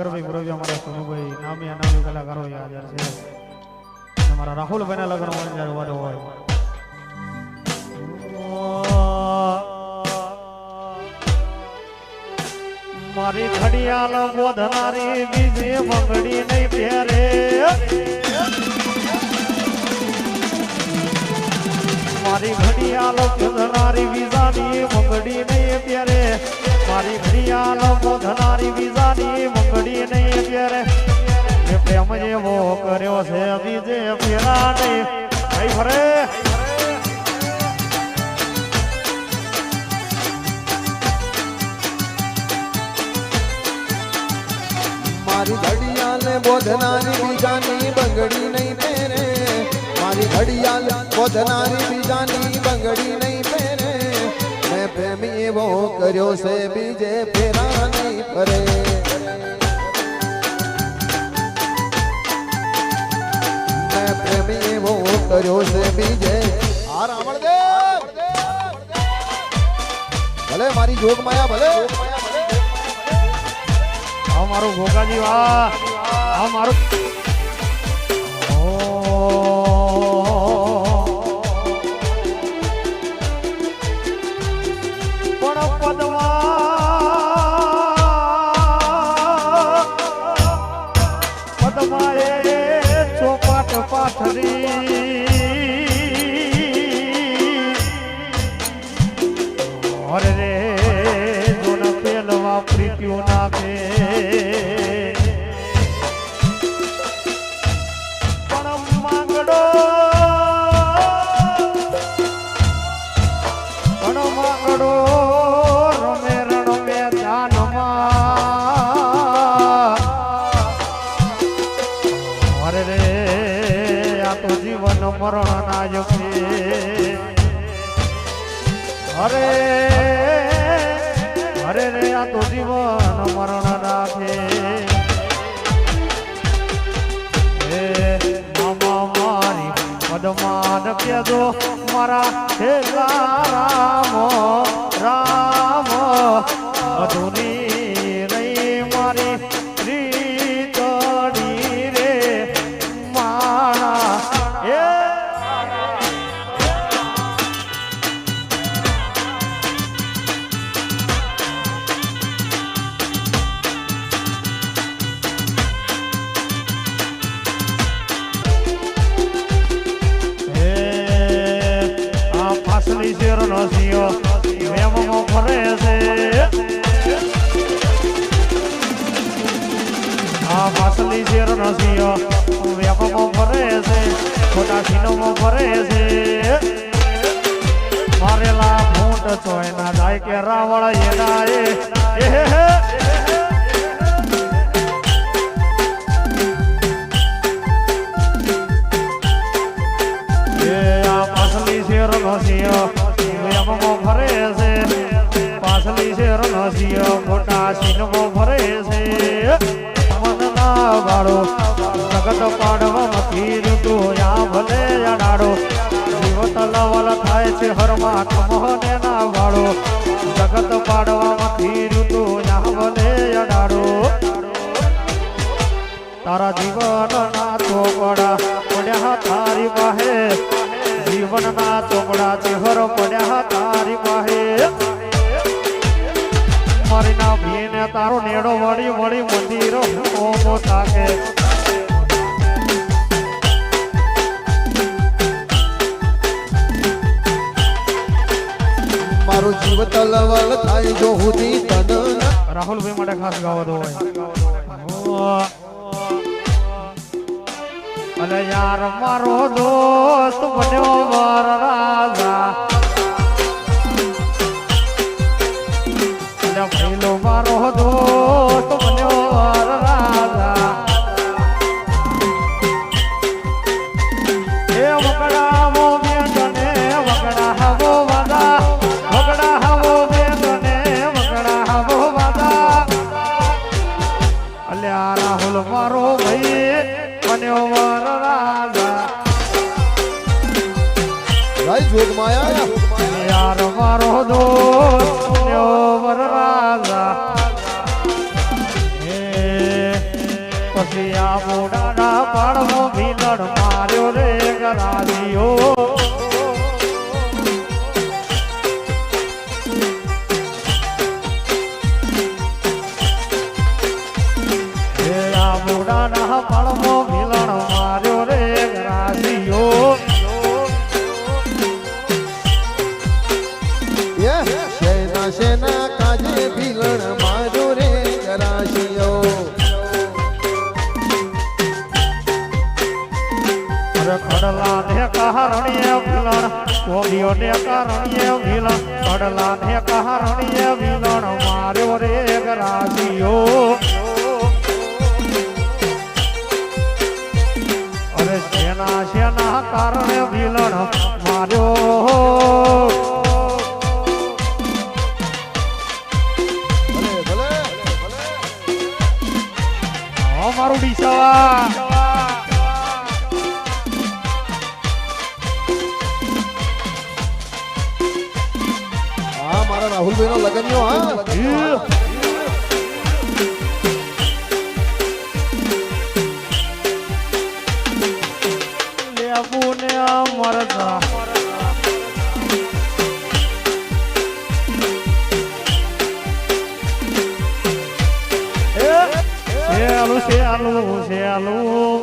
સાગરભાઈ ગુરવિયા અમારા સોનુભાઈ નામી અનામી કલાકારો હાજર છે અમારા રાહુલભાઈના લગ્ન વાળો હોય મારી ઘડિયાળ બોધનારી બીજે મંગડી નહીં પહેરે મારી ઘડિયાળ બોધનારી બીજાની મંગડી નહીં પહેરે મારી ઘડિયાળ બોધનારી બીજાની મંગડી નહીં પહેરે પ્રેમ જેવો કર્યો છે બીજે ફેરા નહીં કઈ ફરે મારી ઘડિયાળ બોધનારી બીજાની બંગડી નહીં પહેરે મારી ઘડિયાળ બોધનારી બીજાની બંગડી નહીં પહેરે મેં પ્રેમ એવો કર્યો છે બીજે ફેરા નહીં ફરે મેં પ્રેમ એવો કર્યો છે બીજે આ રાવણદેવ ભલે મારી જોગ માયા ભલે મારું ગોગાજી વાહ આ મારું પણ પદમા એ ચોપાટ પાથરી અરે રે જોન પેલવા પ્રીત્યો નાખે મરણ ના જશે અરે અરે રે આ તો જીવન મરણ રાખે મામા મારી પદમાન કેજો મારા રામ રામ અધુની રહી મારી રીતડી રે માણા નસીઓ મેમો ફરે છે આ પાસલી શેર નસીઓ મેમો ફરે છે ખોટા સિનમો ફરે છે મારેલા ફૂટ ચોય ના જાય કે રાવળ એના એ આ પાસલી શેર નસીઓ ફરે છે પાછલી શેર નસીઓ મોટા સિનમો ફરે છે મનના વાળો જગત પાડવા નથી ઋતું યા ભલે અડાડો જીવત લવલ થાય છે હરમાં મોહને ના વાળો જગત પાડવા નથી ઋતું યા ભલે અડાડો તારા જીવન ના ચોપડા પડ્યા તારી પાસે જીવન ના ચોપડા ચહેર પડ્યા તારી પાસે મારી ના ભીને તારો નેડો વળી વળી મંદિર ઓમો થાકે મારું જીવ તલવલ થાય જો હુદી તન રાહુલભાઈ માટે ખાસ ગાવા દો અલે યાર મારો દોસ્ત બન્યો માર રાજા અલે ભઈલો મારો દોસ્ત બન્યો માર રાજા એ વકડાવો બેટને વકડાવો વાદા વકડાવો બેટને વકડાવો વાદા અલે આ રાહુલ મારો ભાઈ બન્યો માર રાજા રાઈ જોગ માયા યાર મારો દોસ્ત બન્યો માર રાજા આ મોડાના પાડવો ભીલણ માર્યો રે ગરાજીઓ મોડાના પાડવો ભીલણ માર્યો રે ગરાજીઓ શેના શેના કાજે ભીલણ માર્યો રે ગરાશીઓ ખડલા ને કારણીએ ભીલણ કોબીઓ ને કારણીએ ભીલણ ખડલા ને કારણીએ ભીલણ માર્યો રે ગરાજીઓ અરે શેના શેના કારણે ભીલણ માર્યો મારું ડીસા મારા રાહુલભાઈ નો લગન્યો હા લેબુ ને મરતા શેલું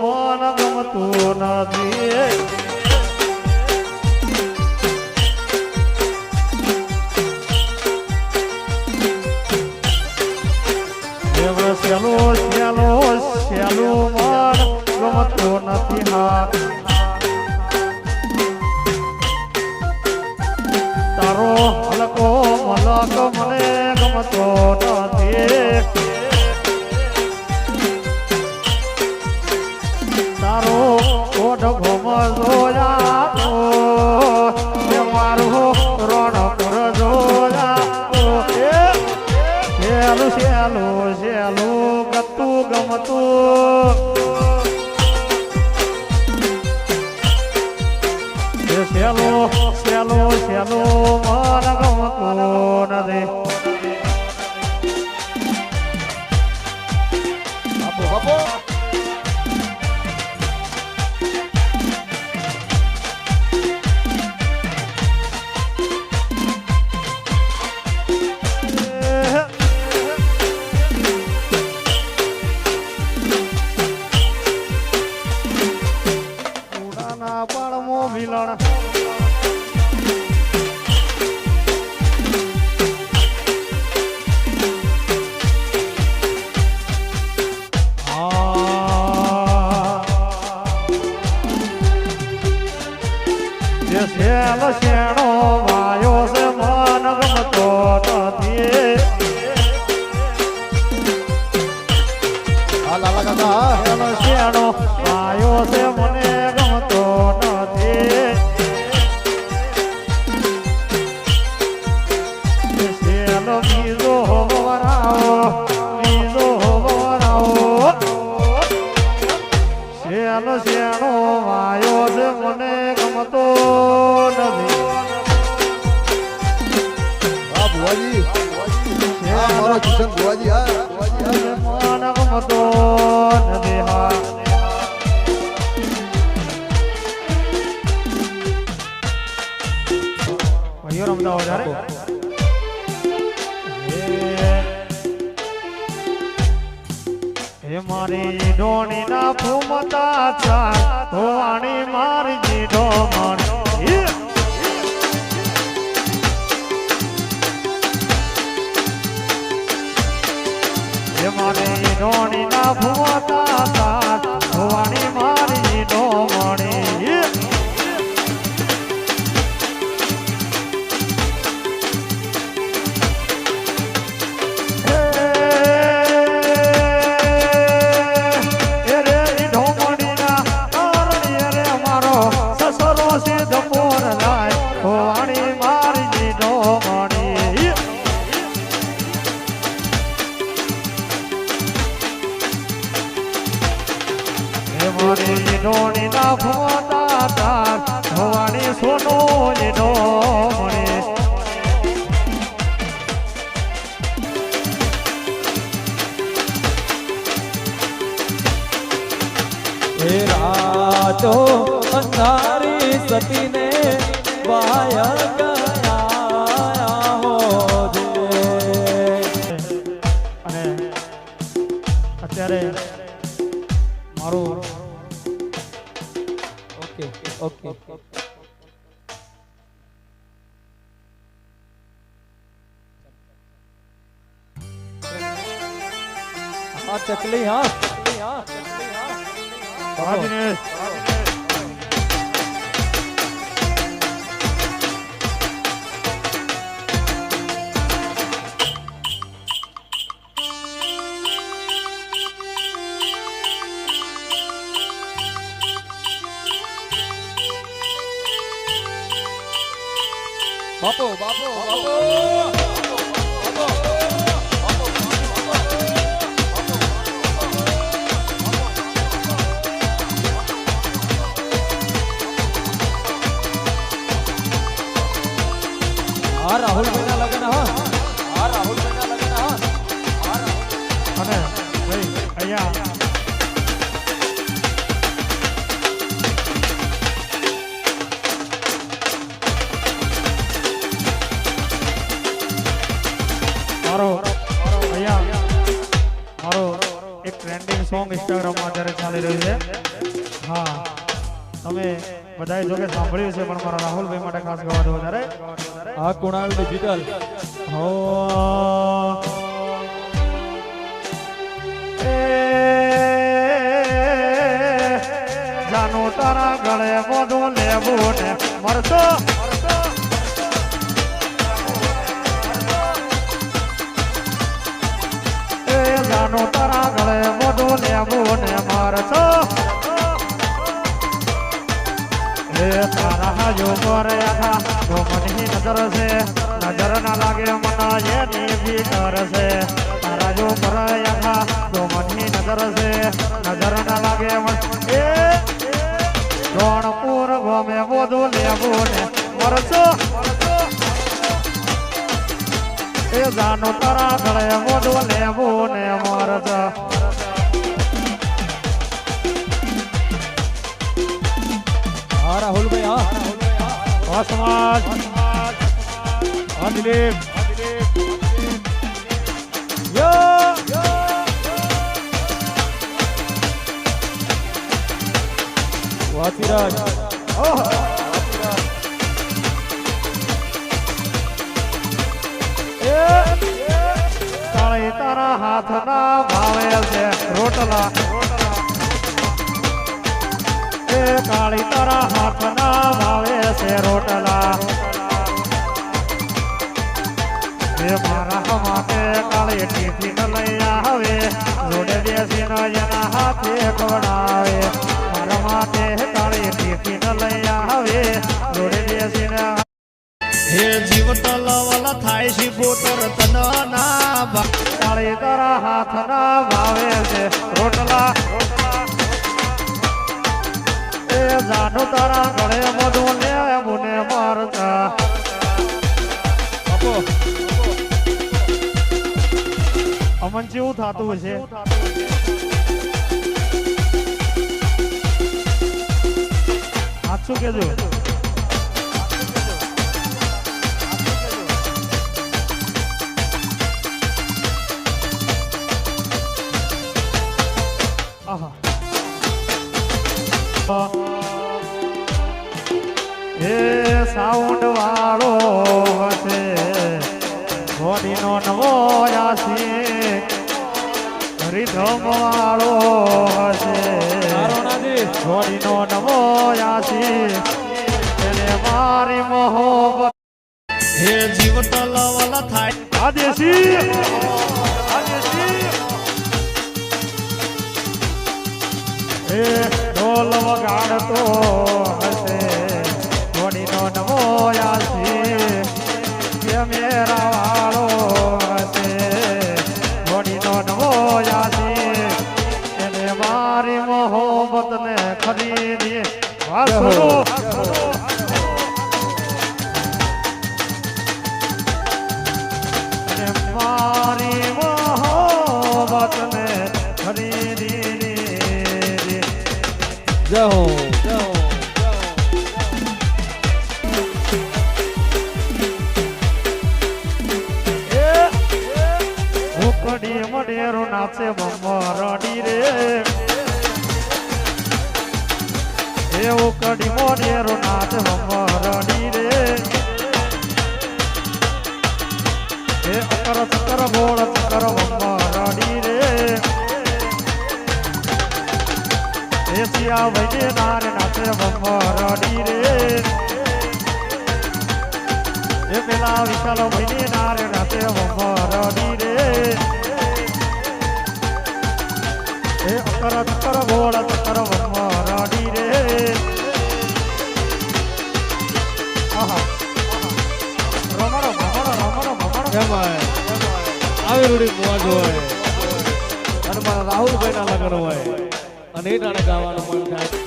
મન ગમતું નથી શેલું મન ગમતું નથી હા તારો હલકો મલક મને ગમતો નથી તારો ઓઢ જોયા મારું રણપુર જોયા શેલું ગતું ગમતું શેલું મન ગમતું નથી બાપો ભીલણ શેણો વાયો છે મન ગમતો નથી લાલા કાકા શેણો વાયો છે મને ગમતો નથી શેલો બીજો વરાવો શેણો વાયો છે મને ગમતો નથી ભુવાજી મારો કિશન ભુવાજી હા મન ગમતો નથી હા ભાઈઓ રમતા હોય ત્યારે હે મારી ડોણી ના ફૂમતા ચાર ધોવાણી મારી જીડો મારી હે મારી ડોણી ના ફૂમતા ચાર ધોવાણી મારી જીડો મારી ડોણી ના ફોટા તાર ભવાની સોનો લીડો મળે હે રાતો અંધારી સતીને વાય ગયા હો અને અત્યારે મારું ઓકે ઓકે હા ચકલી હા દિનેશ બાપો બાપો બાપો હા રાહુલ ભાઈના લગ્ન હા રાહુલ ભાઈના લગ્ન અને ભાઈ અહીંયા મારો એક ટ્રેન્ડિંગ સોંગ ઇન્સ્ટાગ્રામમાં અત્યારે ચાલી રહ્યું છે. હા તમે બધાએ જોકે સાંભળ્યું છે પણ મારા રાહુલભાઈ માટે ખાસ ગાવા દો વધારે. હા કુણાલ ડિજિટલ હો જાનો તારા ગળે બધું લેવું ને મરતો જાનો તારા ગળે બધું લેવું ને મારતો એ તારા હાજો પર આખા તો મનની નજર છે નજર ના લાગે મના એની ભીતર છે તારા જો પર આખા તો મનની નજર છે નજર ના લાગે મન એ જોણપુર ગમે બધું લેવું ને મરતો એ જાનો તારા ગળે બધું લેવું ને મરતો હા રાહુલ ભાઈ હા સમાજ હા દિલીપ વાતીરાજ કાળી તારા હાથના ભાવે છે રોટલા એ કાળી તારા હાથના ભાવે છે રોટલા એ મારા માટે કાળી ટિફિન લઈ આવે જોડે બેસીને એના હાથે ખવડાવે મારા માટે કાળી ટિફિન લઈ આવે જોડે બેસીને હે જીવ તલવલ થાય છે બોતર તનના કાળી તારા હાથના ભાવે છે રોટલા એ જાનો તારા ગળે બધું લે મુને મારતા બાપો અમન જેવું થતું છે સાચું કેજો એ સાઉન્ડ વાળો હશે ઘોડીનો નવો આસી રીધમ વાળો હશે ઘોડીનો નવો આસી એને મારી મોહબ્બત હે જીવ તલવલ થાય આદેશી એ ઢોલ વગાડતો હશે ઘોડીનો નવો આસી કે મેરા વાળો હશે ઘોડીનો નવો આસી એને મારી મોહબ્બત ને ખરીદી વાસરો એને મારી મોહબ્બત ને ખરીદી જય હો જય હો કડી મડેરો નાચે બમરડી રે એવું કડી મડેરો નાચે બમરડી રે એ અકર ચકર બોળ ચકર બમરડી રે એ સિયા વૈદે નારે નાચે બમરડી રે એ પેલા વિશાલ વૈદે નારે નાચે બમરડી રે એ અકર ચકર બોળ ચકર બમરડી રે આહા રમણો રમણો કેમાય આવી રૂડી મોજ હોય અને મારા રાહુલભાઈ ના લગ્ન હોય અને એ ટાણે ગાવાનું મન થાય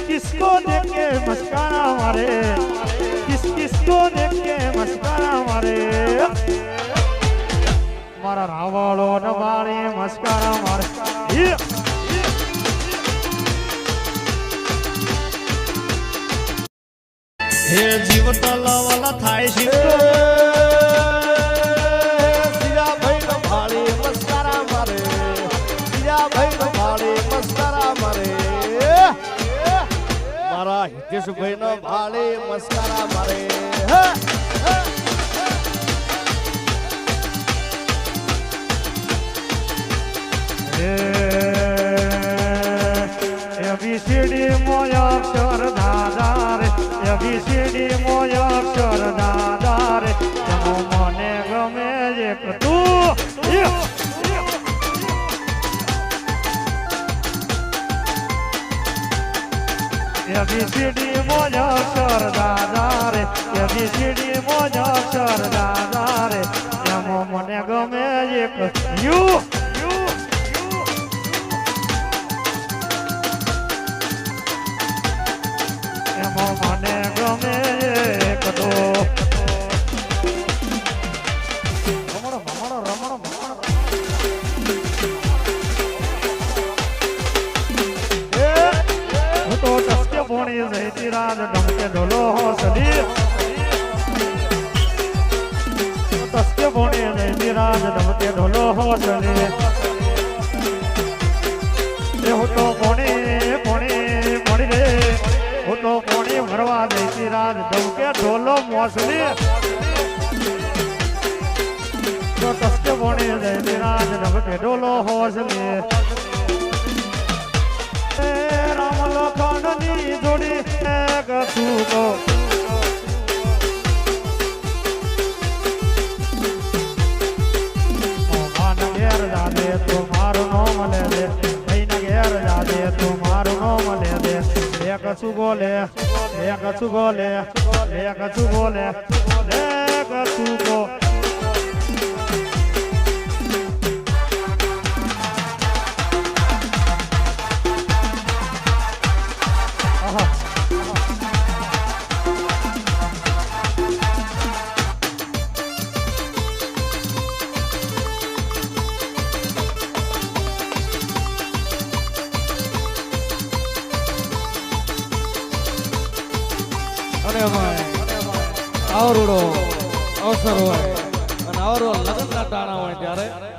किसको देख के मस्कारा मारे किसको देख के मस्कारा मारे मारा रावलो न बारे मस्कारा मारे हे जीव तलावाला थाय शिको સિયા ભાઈ નો ભાળી મસ્કરા મારે સિયા ભાઈ નો ભાળી મસ્કરા મારે મારા હિતેશભાઈ નો ભાળી મસ્કરા મારે ABCD મોય અક્ષર દાદા રે ABCD મોય અક્ષર દાદા રે એમો મને ગમે એક તું ABCD મોય અક્ષર દાદા રે ABCD મોય અક્ષર દાદા રે એમો મને ગમે એક યુ મને ગમે એક તો રમણો હું તો ટસકે ભોણી જઈતી રાજ ડમકે ઢોલો હોસલી ટસકે ભોણી જઈતી રાજ ડમકે ઢોલો હોસલી એ હું તો ભોણી રે હું તો પોણી ભરવા દેતી રાજ ધમકે ઢોલો મોસલી તો ટસકે પોણી દેતી રાજ ધમકે ઢોલો હોસલી રામ લખન ની જોડી એક સુકો માન ઘેર જાદે તો મારું નામ લે દે ભાઈ ઘેર જાદે તો મારું નામ લે દે કछु બોલે કछु બોલે કछु બોલે કछु બો આવરોડો અવસર હોય અને આવરો લગ્નના ટાણા હોય ત્યારે